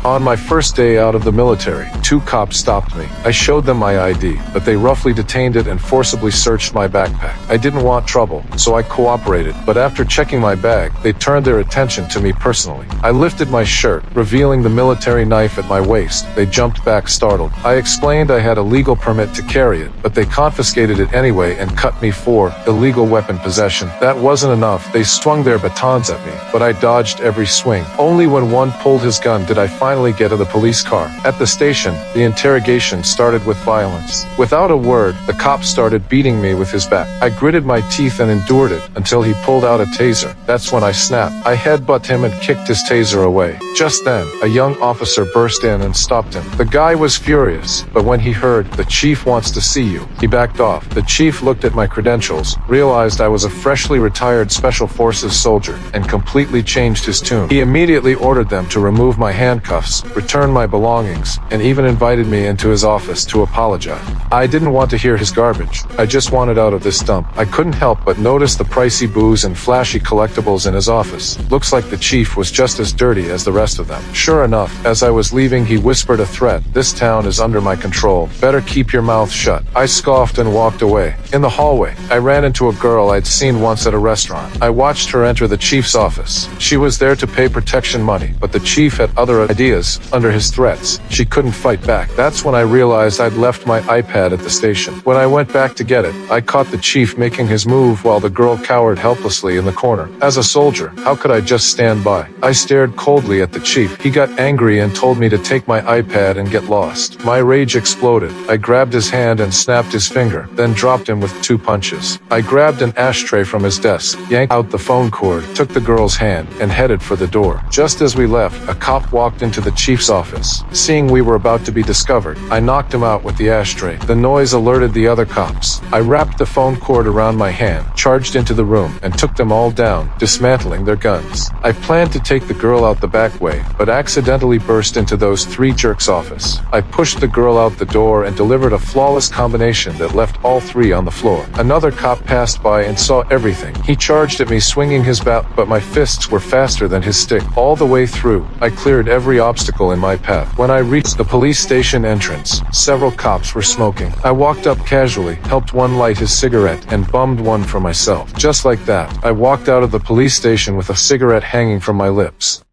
On my first day out of the military, 2 cops stopped me. I showed them my ID, but they roughly detained it and forcibly searched my backpack. I didn't want trouble, so I cooperated, but after checking my bag, they turned their attention to me personally. I lifted my shirt, revealing the military knife at my waist. They jumped back startled. I explained I had a legal permit to carry it, but they confiscated it anyway and cut me for illegal weapon possession. That wasn't enough. They swung their batons at me, but I dodged every swing. Only when one pulled his gun did I finally get to the police car. At the station, the interrogation started with violence. Without a word, the cop started beating me with his bat. I gritted my teeth and endured it until he pulled out a taser. That's when I snapped. I headbutted him and kicked his taser away. Just then, a young officer burst in and stopped him. The guy was furious, but when he heard, "The chief wants to see you," he backed off. The chief looked at my credentials, realized I was a freshly retired Special Forces soldier, and completely changed his tune. He immediately ordered them to remove my handcuffs, return my belongings, and even invited me into his office to apologize. I didn't want to hear his garbage. I just wanted out of this dump. I couldn't help but notice the pricey booze and flashy collectibles in his office. Looks like the chief was just as dirty as the rest of them. Sure enough, as I was leaving, he whispered a threat. "This town is under my control. Better keep your mouth shut." I scoffed and walked away. In the hallway, I ran into a girl I'd seen once at a restaurant. I watched her enter the chief's office. She was there to pay protection money, but the chief had other ideas. Under his threats, she couldn't fight back. That's when I realized I'd left my iPad at the station. When I went back to get it, I caught the chief making his move while the girl cowered helplessly in the corner. As a soldier, how could I just stand by? I stared coldly at the chief. He got angry and told me to take my iPad and get lost. My rage exploded. I grabbed his hand and snapped his finger, then dropped him with 2 punches. I grabbed an ashtray from his desk, yanked out the phone cord, took the girl's hand, and headed for the door. Just as we left, a cop walked into the chief's office. Seeing we were about to be discovered, I knocked him out with the ashtray. The noise alerted the other cops. I wrapped the phone cord around my hand, charged into the room, and took them all down, dismantling their guns. I planned to take the girl out the back way, but accidentally burst into those 3 jerks' office. I pushed the girl out the door and delivered a flawless combination that left all 3 on the floor. Another cop passed by and saw everything. He charged at me swinging his bat, but my fists were faster than his stick. All the way through, I cleared every obstacle in my path. When I reached the police station entrance, several cops were smoking. I walked up casually, helped one light his cigarette, and bummed one for myself. Just like that, I walked out of the police station with a cigarette hanging from my lips.